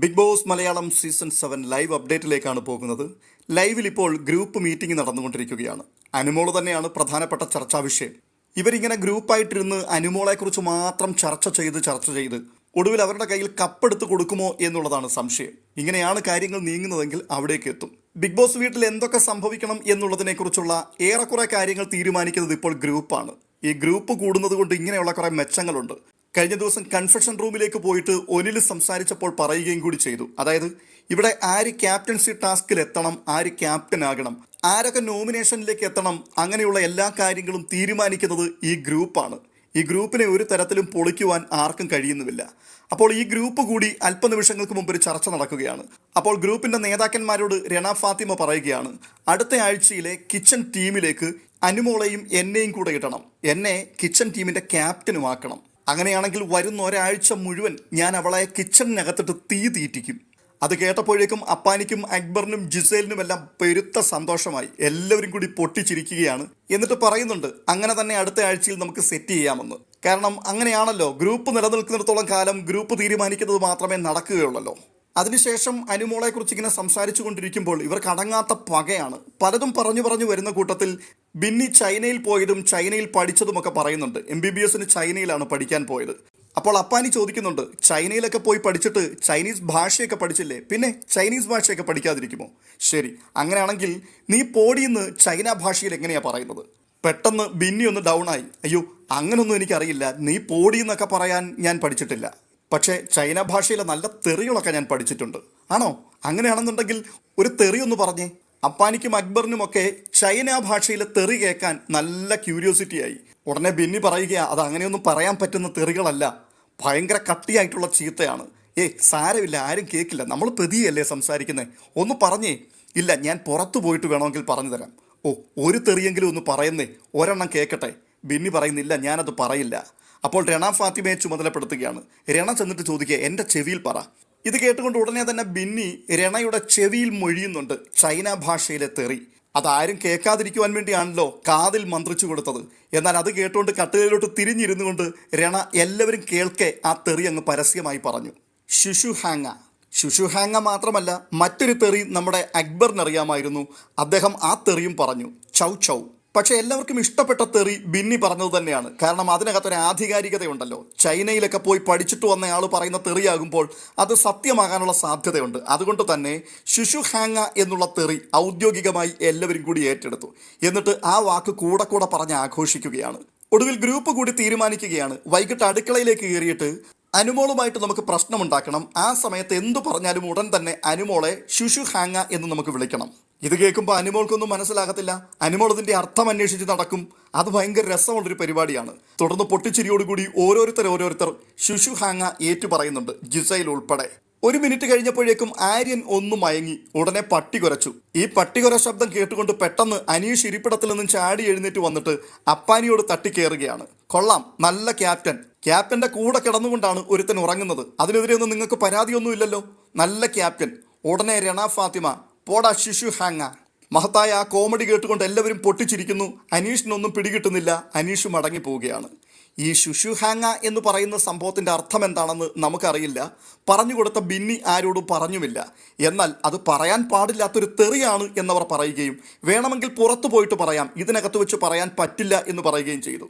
Big boss Malayalam season 7 live അപ്ഡേറ്റിലേക്കാണ് പോകുന്നത്. ലൈവിൽ ഇപ്പോൾ ഗ്രൂപ്പ് മീറ്റിംഗ് നടന്നുകൊണ്ടിരിക്കുകയാണ്. അനുമോൾ തന്നെയാണ് പ്രധാനപ്പെട്ട ചർച്ചാ വിഷയം. ഇവരിങ്ങനെ ഗ്രൂപ്പായിട്ടിരുന്ന് അനുമോളെക്കുറിച്ച് മാത്രം ചർച്ച ചെയ്ത് ഒടുവിൽ അവരുടെ കയ്യിൽ കപ്പെടുത്ത് കൊടുക്കുമോ എന്നുള്ളതാണ് സംശയം. ഇങ്ങനെയാണ് കാര്യങ്ങൾ നീങ്ങുന്നതെങ്കിൽ അവിടേക്ക് എത്തും. ബിഗ് ബോസ് വീട്ടിൽ എന്തൊക്കെ സംഭവിക്കണം എന്നുള്ളതിനെക്കുറിച്ചുള്ള ഏറെക്കുറെ കാര്യങ്ങൾ തീരുമാനിക്കുന്നത് ഇപ്പോൾ ഗ്രൂപ്പാണ്. ഈ ഗ്രൂപ്പ് കൂടുന്നത് കൊണ്ട് ഇങ്ങനെയുള്ള കുറെ മെച്ചങ്ങളുണ്ട്. കഴിഞ്ഞ ദിവസം കൺഫെഷൻ റൂമിലേക്ക് പോയിട്ട് ഒനിൽ സംസാരിച്ചപ്പോൾ പറയുകയും കൂടി ചെയ്തു. അതായത് ഇവിടെ ആര് ക്യാപ്റ്റൻസി ടാസ്കിൽ എത്തണം, ആര് ക്യാപ്റ്റൻ ആകണം, ആരൊക്കെ നോമിനേഷനിലേക്ക് എത്തണം, അങ്ങനെയുള്ള എല്ലാ കാര്യങ്ങളും തീരുമാനിക്കുന്നത് ഈ ഗ്രൂപ്പാണ്. ഈ ഗ്രൂപ്പിനെ ഒരു തരത്തിലും പൊളിക്കുവാൻ ആർക്കും കഴിയുന്നുമില്ല. അപ്പോൾ ഈ ഗ്രൂപ്പ് കൂടി അല്പനിമിഷങ്ങൾക്ക് മുമ്പ് ഒരു ചർച്ച നടക്കുകയാണ്. അപ്പോൾ ഗ്രൂപ്പിന്റെ നേതാക്കന്മാരോട് രണ ഫാത്തിമ പറയുകയാണ്, അടുത്ത ആഴ്ചയിലെ കിച്ചൺ ടീമിലേക്ക് അനുമോളെയും എന്നെയും കൂടെ ഇടണം, എന്നെ കിച്ചൺ ടീമിന്റെ ക്യാപ്റ്റനുമാക്കണം. അങ്ങനെയാണെങ്കിൽ വരുന്ന ഒരാഴ്ച മുഴുവൻ ഞാൻ അവളെ കിച്ചണിനകത്തിട്ട് തീ തീറ്റിക്കും. അത് കേട്ടപ്പോഴേക്കും അപ്പാനിക്കും അക്ബറിനും ജിസേലിനുമെല്ലാം പെരുത്ത സന്തോഷമായി. എല്ലാവരും കൂടി പൊട്ടിച്ചിരിക്കുകയാണ്. എന്നിട്ട് പറയുന്നുണ്ട്, അങ്ങനെ തന്നെ അടുത്ത ആഴ്ചയിൽ നമുക്ക് സെറ്റ് ചെയ്യാമെന്ന്. കാരണം അങ്ങനെയാണല്ലോ, ഗ്രൂപ്പ് നിലനിൽക്കുന്നിടത്തോളം കാലം ഗ്രൂപ്പ് തീരുമാനിക്കുന്നത് മാത്രമേ നടക്കുകയുള്ളല്ലോ. അതിനുശേഷം അനുമോളെക്കുറിച്ച് ഇങ്ങനെ സംസാരിച്ചു കൊണ്ടിരിക്കുമ്പോൾ ഇവർക്ക് അടങ്ങാത്ത പകയാണ്. പലതും പറഞ്ഞു വരുന്ന കൂട്ടത്തിൽ ബിന്നി ചൈനയിൽ പോയതും ചൈനയിൽ പഠിച്ചതുമൊക്കെ പറയുന്നുണ്ട്. MBBS ചൈനയിലാണ് പഠിക്കാൻ പോയത്. അപ്പോൾ അപ്പാനി ചോദിക്കുന്നുണ്ട്, ചൈനയിലൊക്കെ പോയി പഠിച്ചിട്ട് ചൈനീസ് ഭാഷയൊക്കെ പഠിച്ചില്ലേ, പിന്നെ ചൈനീസ് ഭാഷയൊക്കെ പഠിക്കാതിരിക്കുമോ? ശരി, അങ്ങനെയാണെങ്കിൽ നീ പോടിയെന്ന് ചൈന ഭാഷയിൽ എങ്ങനെയാ പറയുന്നത്? പെട്ടെന്ന് ബിന്നി ഒന്ന് ഡൗൺ ആയി. അയ്യോ, അങ്ങനൊന്നും എനിക്കറിയില്ല, നീ പോടിയെന്നൊക്കെ പറയാൻ ഞാൻ പഠിച്ചിട്ടില്ല, പക്ഷേ ചൈന ഭാഷയിലെ നല്ല തെറികളൊക്കെ ഞാൻ പഠിച്ചിട്ടുണ്ട്. ആണോ? അങ്ങനെയാണെന്നുണ്ടെങ്കിൽ ഒരു തെറി ഒന്ന് പറഞ്ഞേ. അപ്പാനിക്കും അക്ബറിനുമൊക്കെ ചൈന ഭാഷയിലെ തെറി കേൾക്കാൻ നല്ല ക്യൂരിയോസിറ്റി ആയി. ഉടനെ ബിന്നി പറയുക, അത് അങ്ങനെയൊന്നും പറയാൻ പറ്റുന്ന തെറികളല്ല, ഭയങ്കര കട്ടിയായിട്ടുള്ള ചീത്തയാണ്. സാരമില്ല, ആരും കേൾക്കില്ല, നമ്മൾ പ്രതിയല്ലേ സംസാരിക്കുന്നത്, ഒന്ന് പറഞ്ഞേ. ഇല്ല, ഞാൻ പുറത്തു പോയിട്ട് വേണമെങ്കിൽ പറഞ്ഞു തരാം. ഒരു തെറിയെങ്കിലും ഒന്ന് പറയുന്നേ, ഒരെണ്ണം കേൾക്കട്ടെ. ബിന്നി പറയുന്നില്ല, ഞാനത് പറയില്ല. അപ്പോൾ രണ ഫാത്തിമയെ ചുമതലപ്പെടുത്തുകയാണ്. രണ ചെന്നിട്ട് ചോദിക്കുക, എൻ്റെ ചെവിയിൽ പറ. ഇത് കേട്ടുകൊണ്ട് ഉടനെ തന്നെ ബിന്നി രണയുടെ ചെവിയിൽ മൊഴിയുന്നുണ്ട് ചൈന ഭാഷയിലെ തെറി. അതാരും കേൾക്കാതിരിക്കുവാൻ വേണ്ടിയാണല്ലോ കാതിൽ മന്ത്രിച്ചു കൊടുത്തത്. എന്നാൽ അത് കേട്ടുകൊണ്ട് കട്ടുകളിലോട്ട് തിരിഞ്ഞിരുന്നു കൊണ്ട് രണ എല്ലാവരും കേൾക്കെ ആ തെറി അങ്ങ് പരസ്യമായി പറഞ്ഞു. ശുശുഹാങ്ങ മാത്രമല്ല, മറ്റൊരു തെറി നമ്മുടെ അക്ബറിനറിയാമായിരുന്നു. അദ്ദേഹം ആ തെറിയും പറഞ്ഞു, ചൗ ചൗ. പക്ഷെ എല്ലാവർക്കും ഇഷ്ടപ്പെട്ട തെറി ബിന്നി പറഞ്ഞത് തന്നെയാണ്. കാരണം അതിനകത്തൊരു ആധികാരികതയുണ്ടല്ലോ. ചൈനയിലൊക്കെ പോയി പഠിച്ചിട്ട് വന്നയാൾ പറയുന്ന തെറിയാകുമ്പോൾ അത് സത്യമാകാനുള്ള സാധ്യതയുണ്ട്. അതുകൊണ്ട് തന്നെ ശുശുഹാങ്ങ എന്നുള്ള തെറി ഔദ്യോഗികമായി എല്ലാവരും കൂടി ഏറ്റെടുത്തു. എന്നിട്ട് ആ വാക്ക് കൂടെ പറഞ്ഞ് ആഘോഷിക്കുകയാണ്. ഒടുവിൽ ഗ്രൂപ്പ് കൂടി തീരുമാനിക്കുകയാണ്, വൈകിട്ട് അടുക്കളയിലേക്ക് കയറിയിട്ട് അനുമോളുമായിട്ട് നമുക്ക് പ്രശ്നമുണ്ടാക്കണം. ആ സമയത്ത് എന്തു പറഞ്ഞാലും ഉടൻ തന്നെ അനുമോളെ ശുശുഹാങ്ങ എന്ന് നമുക്ക് വിളിക്കണം. ഇത് കേൾക്കുമ്പോൾ അനുമോൾക്കൊന്നും മനസ്സിലാകത്തില്ല. അനുമോൾ ഇതിന്റെ അർത്ഥം അന്വേഷിച്ച് നടക്കും. അത് ഭയങ്കര രസമുള്ളൊരു പരിപാടിയാണ്. തുടർന്ന് പൊട്ടിച്ചിരിയോടുകൂടി ഓരോരുത്തർ ശുശുഹാങ്ങ ഏറ്റു പറയുന്നുണ്ട്, ജിസൈൽ ഉൾപ്പെടെ. 1 മിനിറ്റ് കഴിഞ്ഞപ്പോഴേക്കും ആര്യൻ ഒന്ന് മയങ്ങി. ഉടനെ പട്ടി കുരച്ചു. ഈ പട്ടികുര ശബ്ദം കേട്ടുകൊണ്ട് പെട്ടെന്ന് അനീഷ് ഇരിപ്പിടത്തിൽ നിന്നും ചാടി എഴുന്നേറ്റ് വന്നിട്ട് അപ്പാനിയോട് തട്ടിക്കയറുകയാണ്. കൊള്ളാം, നല്ല ക്യാപ്റ്റൻ. ക്യാപ്റ്റന്റെ കൂടെ കിടന്നുകൊണ്ടാണ് ഒരുത്തൻ ഉറങ്ങുന്നത്. അതിനെതിരെ ഒന്നും നിങ്ങൾക്ക് പരാതിയൊന്നുമില്ലല്ലോ, നല്ല ക്യാപ്റ്റൻ. ഉടനെ രണ ഫാത്തിമ, പോടാ ശുശുഹാങ്ങ. മഹത്തായ ആ കോമഡി കേട്ടുകൊണ്ട് എല്ലാവരും പൊട്ടിച്ചിരിക്കുന്നു. അനീഷിനൊന്നും പിടികിട്ടുന്നില്ല. അനീഷ് മടങ്ങി പോവുകയാണ്. ഈ ശുശുഹാങ്ങ എന്ന് പറയുന്ന സംഭവത്തിൻ്റെ അർത്ഥം എന്താണെന്ന് നമുക്കറിയില്ല. പറഞ്ഞു കൊടുത്ത ബിന്നി ആരോടും പറഞ്ഞുമില്ല. എന്നാൽ അത് പറയാൻ പാടില്ലാത്തൊരു തെറിയാണ് എന്നവർ പറയുകയും വേണമെങ്കിൽ പുറത്തു പോയിട്ട് പറയാം, ഇതിനകത്ത് വെച്ച് പറയാൻ പറ്റില്ല എന്ന് പറയുകയും ചെയ്തു.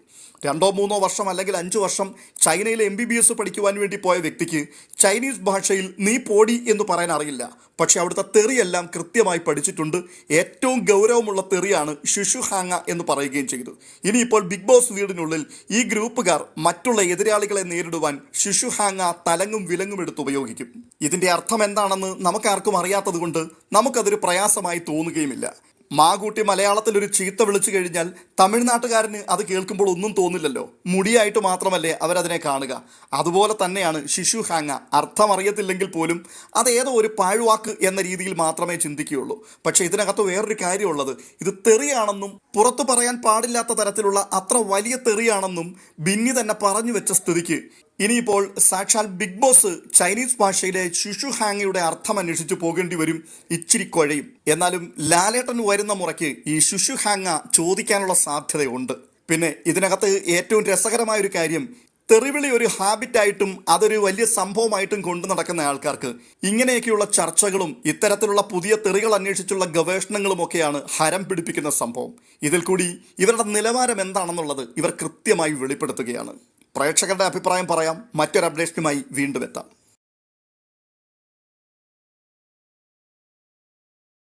2-3 വർഷം അല്ലെങ്കിൽ 5 വർഷം ചൈനയിലെ MBBS പഠിക്കുവാൻ വേണ്ടി പോയ വ്യക്തിക്ക് ചൈനീസ് ഭാഷയിൽ നീ പോടി എന്ന് പറയാൻ അറിയില്ല. പക്ഷെ അവിടുത്തെ തെറിയെല്ലാം കൃത്യമായി പഠിച്ചിട്ടുണ്ട്. ഏറ്റവും ഗൗരവമുള്ള തെറിയാണ് ശുശുഹാങ്ങ എന്ന് പറയുകയും ചെയ്തു. ഇനിയിപ്പോൾ ബിഗ് ബോസ് വീടിനുള്ളിൽ ഈ ഗ്രൂപ്പുകാർ മറ്റുള്ള എതിരാളികളെ നേരിടുവാൻ ശുശുഹാങ്ങ തലങ്ങും വിലങ്ങും എടുത്ത് ഉപയോഗിക്കും. ഇതിന്റെ അർത്ഥം എന്താണെന്ന് നമുക്കാർക്കും അറിയാത്തത് കൊണ്ട് നമുക്കതൊരു പ്രയാസമായി തോന്നുകയുമില്ല. മാകൂട്ടി മലയാളത്തിൽ ഒരു ചീത്ത വിളിച്ചു കഴിഞ്ഞാൽ തമിഴ്നാട്ടുകാരന് അത് കേൾക്കുമ്പോൾ ഒന്നും തോന്നില്ലല്ലോ. മുടിയായിട്ട് മാത്രമല്ലേ അവരതിനെ കാണുക. അതുപോലെ തന്നെയാണ് ശുശുഹാങ്ങ. അർത്ഥം അറിയത്തില്ലെങ്കിൽ പോലും അതേതോ ഒരു പാഴ്വാക്ക് എന്ന രീതിയിൽ മാത്രമേ ചിന്തിക്കുകയുള്ളൂ. പക്ഷെ ഇതിനകത്ത് വേറൊരു കാര്യമുള്ളത്, ഇത് തെറിയാണെന്നും പുറത്തു പറയാൻ പാടില്ലാത്ത തരത്തിലുള്ള അത്ര വലിയ തെറിയാണെന്നും ബിന്നി തന്നെ പറഞ്ഞു വെച്ച സ്ഥിതിക്ക് ഇനിയിപ്പോൾ സാക്ഷാൽ ബിഗ് ബോസ് ചൈനീസ് ഭാഷയിലെ ശുശുഹാങ്ങയുടെ അർത്ഥം അന്വേഷിച്ച് പോകേണ്ടി വരും. ഇച്ചിരി കുഴയും. എന്നാലും ലാലേട്ടൻ വരുന്ന മുറയ്ക്ക് ഈ ശുശുഹാങ്ങ ചോദിക്കാനുള്ള സാധ്യതയുണ്ട്. പിന്നെ ഇതിനകത്ത് ഏറ്റവും രസകരമായൊരു കാര്യം, തെറിവിളി ഒരു ഹാബിറ്റായിട്ടും അതൊരു വലിയ സംഭവമായിട്ടും കൊണ്ടു നടക്കുന്ന ആൾക്കാർക്ക് ഇങ്ങനെയൊക്കെയുള്ള ചർച്ചകളും ഇത്തരത്തിലുള്ള പുതിയ തെറികൾ അന്വേഷിച്ചുള്ള ഗവേഷണങ്ങളും ഒക്കെയാണ് ഹരം പിടിപ്പിക്കുന്ന സംഭവം. ഇതിൽ കൂടി ഇവരുടെ നിലവാരം എന്താണെന്നുള്ളത് ഇവർ കൃത്യമായി വെളിപ്പെടുത്തുകയാണ്. പ്രേക്ഷകരുടെ അഭിപ്രായം പറയാം. മറ്റൊരു അപ്ഡേഷനുമായി വീണ്ടും എത്താം.